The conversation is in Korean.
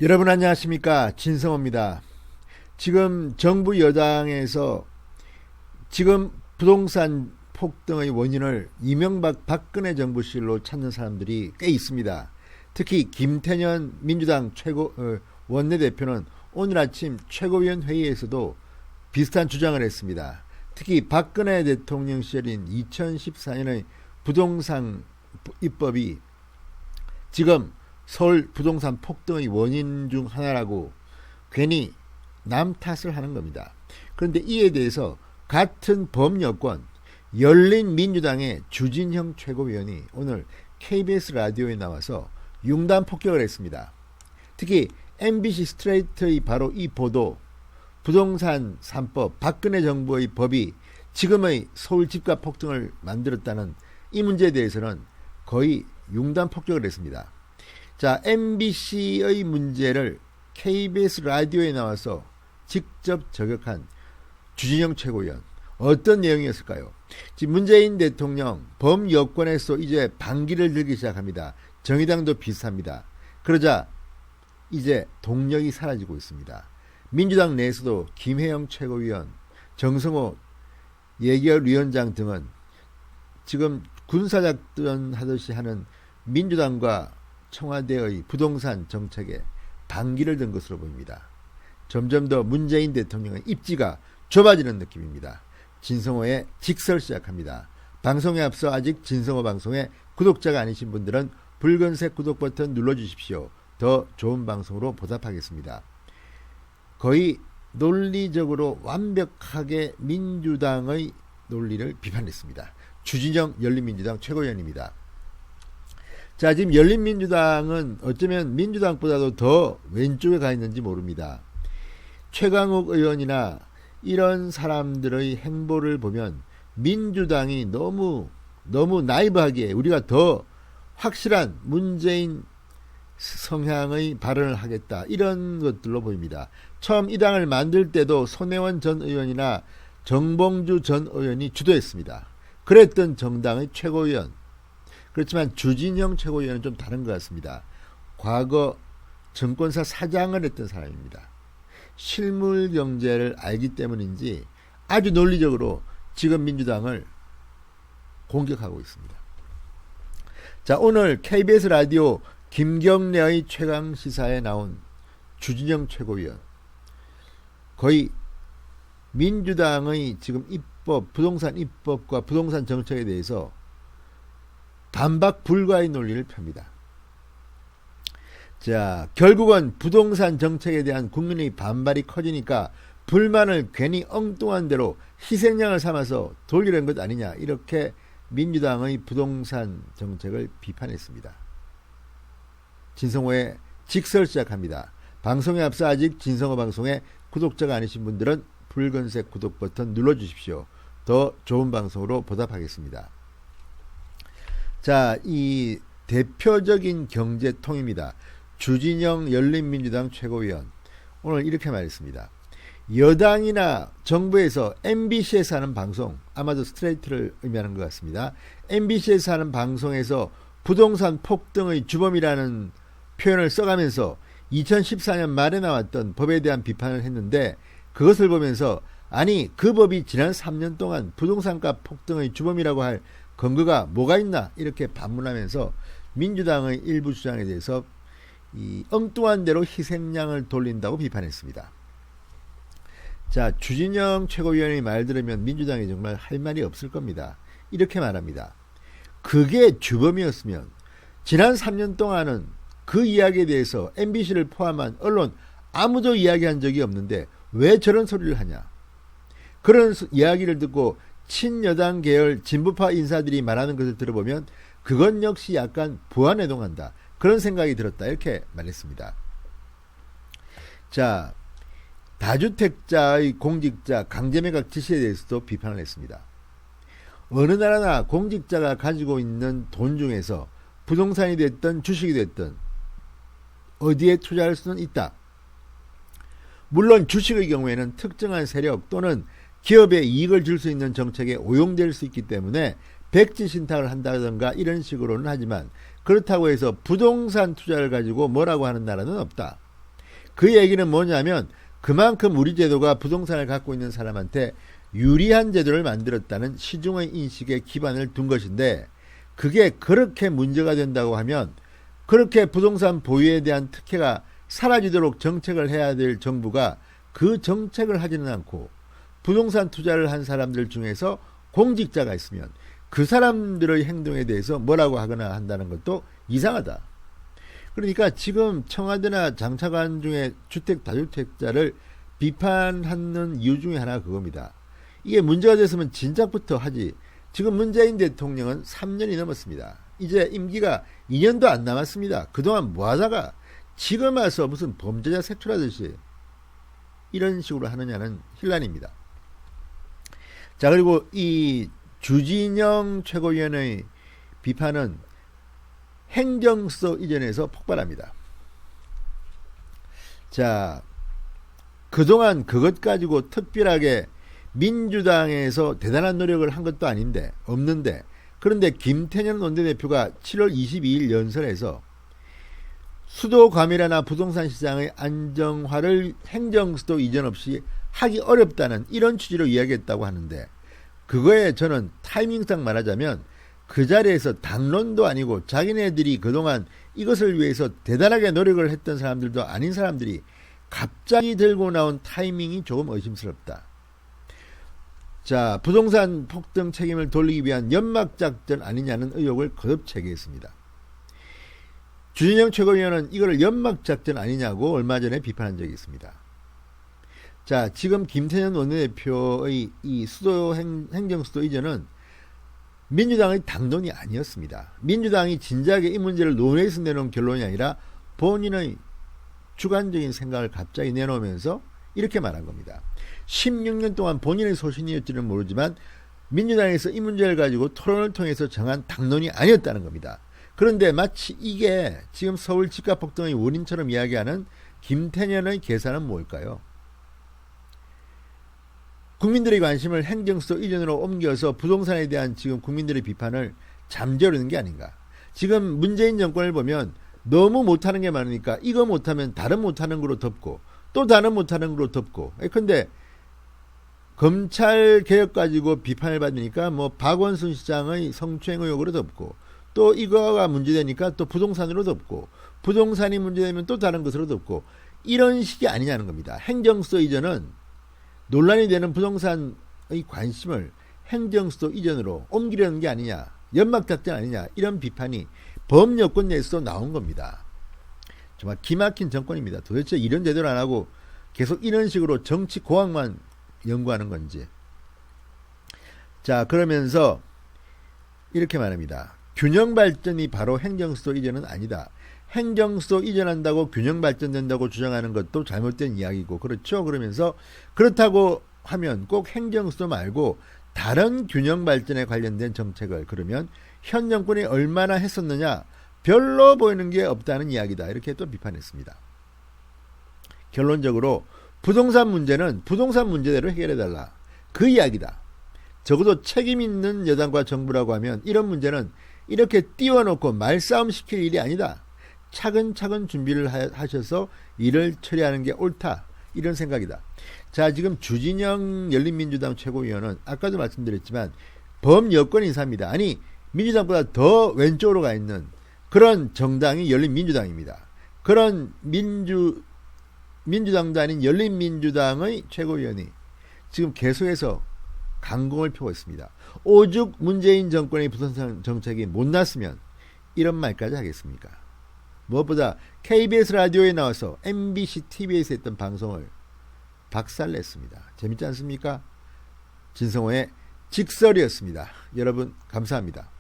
여러분 안녕하십니까, 진성호입니다. 지금 정부 여당에서 지금 부동산 폭등의 원인을 이명박 박근혜 정부실로 찾는 사람들이 꽤 있습니다. 특히 김태년 민주당 원내대표는 오늘 아침 최고위원 회의에서도 비슷한 주장을 했습니다. 특히 박근혜 대통령 시절인 2014년의 부동산 입법이 지금 서울 부동산 폭등의 원인 중 하나라고 괜히 남 탓을 하는 겁니다. 그런데 이에 대해서 같은 범여권 열린민주당의 주진형 최고위원이 오늘 KBS 라디오에 나와서 융단 폭격을 했습니다. 특히 MBC 스트레이트의 바로 이 보도, 부동산 3법, 박근혜 정부의 법이 지금의 서울 집값 폭등을 만들었다는 이 문제에 대해서는 거의 융단 폭격을 했습니다. 자, MBC의 문제를 KBS 라디오에 나와서 직접 저격한 주진영 최고위원, 어떤 내용이었을까요? 지금 문재인 대통령 범여권에서 이제 반기를 들기 시작합니다. 정의당도 비슷합니다. 그러자 이제 동력이 사라지고 있습니다. 민주당 내에서도 김혜영 최고위원, 정성호 예결위원장 등은 지금 군사작전 하듯이 하는 민주당과 청와대의 부동산 정책에 반기를 든 것으로 보입니다. 점점 더 문재인 대통령의 입지가 좁아지는 느낌입니다. 진성호의 직설 시작합니다. 방송에 앞서 아직 진성호 방송에 구독자가 아니신 분들은 붉은색 구독 버튼 눌러주십시오. 더 좋은 방송으로 보답하겠습니다. 거의 논리적으로 완벽하게 민주당의 논리를 비판했습니다. 주진영 열린민주당 최고위원입니다. 자, 지금 열린민주당은 어쩌면 민주당보다도 더 왼쪽에 가 있는지 모릅니다. 최강욱 의원이나 이런 사람들의 행보를 보면 민주당이 너무 나이브하게 우리가 더 확실한 문재인 성향의 발언을 하겠다, 이런 것들로 보입니다. 처음 이 당을 만들 때도 손혜원 전 의원이나 정봉주 전 의원이 주도했습니다. 그랬던 정당의 최고위원. 그렇지만 주진영 최고위원은 좀 다른 것 같습니다. 과거 증권사 사장을 했던 사람입니다. 실물 경제를 알기 때문인지 아주 논리적으로 지금 민주당을 공격하고 있습니다. 자, 오늘 KBS 라디오 김경래의 최강시사에 나온 주진영 최고위원, 거의 민주당의 지금 입법, 부동산 입법과 부동산 정책에 대해서 반박 불가의 논리를 펴니다. 자, 결국은 부동산 정책에 대한 국민의 반발이 커지니까 불만을 괜히 엉뚱한 대로 희생양을 삼아서 돌리려는 것 아니냐, 이렇게 민주당의 부동산 정책을 비판했습니다. 진성호의 직설 시작합니다. 방송에 앞서 아직 진성호 방송에 구독자가 아니신 분들은 붉은색 구독 버튼 눌러주십시오. 더 좋은 방송으로 보답하겠습니다. 자, 이 대표적인 경제통입니다. 주진영 열린민주당 최고위원 오늘 이렇게 말했습니다. 여당이나 정부에서 MBC에서 하는 방송, 아마도 스트레이트를 의미하는 것 같습니다. MBC에서 하는 방송에서 부동산 폭등의 주범이라는 표현을 써가면서 2014년 말에 나왔던 법에 대한 비판을 했는데, 그것을 보면서 아니, 그 법이 지난 3년 동안 부동산가 폭등의 주범이라고 할 근거가 뭐가 있나, 이렇게 반문하면서 민주당의 일부 주장에 대해서 이 엉뚱한 대로 희생양을 돌린다고 비판했습니다. 자, 주진영 최고위원의 말 들으면 민주당이 정말 할 말이 없을 겁니다. 이렇게 말합니다. 그게 주범이었으면 지난 3년 동안은 그 이야기에 대해서 MBC를 포함한 언론 아무도 이야기한 적이 없는데 왜 저런 소리를 하냐. 그런 이야기를 듣고 친여당 계열 진보파 인사들이 말하는 것을 들어보면 그건 역시 약간 부안해동한다, 그런 생각이 들었다, 이렇게 말했습니다. 자, 다주택자의 공직자 강제매각 지시에 대해서도 비판을 했습니다. 어느 나라나 공직자가 가지고 있는 돈 중에서 부동산이 됐든 주식이 됐든 어디에 투자할 수는 있다. 물론 주식의 경우에는 특정한 세력 또는 기업에 이익을 줄 수 있는 정책에 오용될 수 있기 때문에 백지 신탁을 한다든가 이런 식으로는 하지만, 그렇다고 해서 부동산 투자를 가지고 뭐라고 하는 나라는 없다. 그 얘기는 뭐냐면 그만큼 우리 제도가 부동산을 갖고 있는 사람한테 유리한 제도를 만들었다는 시중의 인식에 기반을 둔 것인데, 그게 그렇게 문제가 된다고 하면 그렇게 부동산 보유에 대한 특혜가 사라지도록 정책을 해야 될 정부가 그 정책을 하지는 않고, 부동산 투자를 한 사람들 중에서 공직자가 있으면 그 사람들의 행동에 대해서 뭐라고 하거나 한다는 것도 이상하다. 그러니까 지금 청와대나 장차관 중에 주택 다주택자를 비판하는 이유 중에 하나가 그겁니다. 이게 문제가 됐으면 진작부터 하지. 지금 문재인 대통령은 3년이 넘었습니다. 이제 임기가 2년도 안 남았습니다. 그동안 뭐 하다가 지금 와서 무슨 범죄자 색출하듯이 이런 식으로 하느냐는 혼란입니다. 자, 그리고 이 주진영 최고위원의 비판은 행정수도 이전에서 폭발합니다. 자, 그동안 그것 가지고 특별하게 민주당에서 대단한 노력을 한 것도 아닌데, 없는데, 그런데 김태년 원내대표가 7월 22일 연설에서 수도 과밀화나 부동산 시장의 안정화를 행정수도 이전 없이 하기 어렵다는 이런 취지로 이야기했다고 하는데, 그거에 저는 타이밍상 말하자면 그 자리에서 당론도 아니고 자기네들이 그동안 이것을 위해서 대단하게 노력을 했던 사람들도 아닌 사람들이 갑자기 들고 나온 타이밍이 조금 의심스럽다. 자, 부동산 폭등 책임을 돌리기 위한 연막작전 아니냐는 의혹을 거듭 제기했습니다. 주진영 최고위원은 이걸 연막작전 아니냐고 얼마 전에 비판한 적이 있습니다. 자, 지금 김태년 원내대표의 이 행정수도 이전은 민주당의 당론이 아니었습니다. 민주당이 진작에 이 문제를 논의해서 내놓은 결론이 아니라 본인의 주관적인 생각을 갑자기 내놓으면서 이렇게 말한 겁니다. 16년 동안 본인의 소신이었지는 모르지만 민주당에서 이 문제를 가지고 토론을 통해서 정한 당론이 아니었다는 겁니다. 그런데 마치 이게 지금 서울 집값 폭등의 원인처럼 이야기하는 김태년의 계산은 뭘까요? 국민들의 관심을 행정수도 이전으로 옮겨서 부동산에 대한 지금 국민들의 비판을 잠재우려는 게 아닌가. 지금 문재인 정권을 보면 너무 못하는 게 많으니까 이거 못하면 다른 못하는 거로 덮고 또 다른 못하는 거로 덮고. 근데 검찰 개혁 가지고 비판을 받으니까 뭐 박원순 시장의 성추행 의혹으로 덮고, 또 이거가 문제되니까 또 부동산으로 덮고, 부동산이 문제되면 또 다른 것으로 덮고, 이런 식이 아니냐는 겁니다. 행정수도 이전은 논란이 되는 부동산의 관심을 행정수도 이전으로 옮기려는 게 아니냐, 연막작전 아니냐, 이런 비판이 범여권 내에서도 나온 겁니다. 정말 기막힌 정권입니다. 도대체 이런 제대로 안 하고 계속 이런 식으로 정치 고학만 연구하는 건지. 자, 그러면서 이렇게 말합니다. 균형 발전이 바로 행정수도 이전은 아니다. 행정수도 이전한다고 균형 발전된다고 주장하는 것도 잘못된 이야기고, 그렇죠? 그러면서 그렇다고 하면 꼭 행정수도 말고 다른 균형 발전에 관련된 정책을, 그러면 현 정권이 얼마나 했었느냐, 별로 보이는 게 없다는 이야기다. 이렇게 또 비판했습니다. 결론적으로 부동산 문제는 부동산 문제대로 해결해달라, 그 이야기다. 적어도 책임 있는 여당과 정부라고 하면 이런 문제는 이렇게 띄워놓고 말싸움 시킬 일이 아니다. 차근차근 준비를 하셔서 일을 처리하는 게 옳다, 이런 생각이다. 자, 지금 주진영 열린민주당 최고위원은 아까도 말씀드렸지만 범여권 인사입니다. 아니, 민주당보다 더 왼쪽으로 가 있는 그런 정당이 열린민주당입니다. 그런 민주당도 아닌 열린민주당의 최고위원이 지금 계속해서 강공을 펴고 있습니다. 오죽 문재인 정권의 부동산 정책이 못났으면 이런 말까지 하겠습니까? 무엇보다 KBS 라디오에 나와서 MBC TV에서 했던 방송을 박살냈습니다. 재밌지 않습니까? 진성호의 직설이었습니다. 여러분 감사합니다.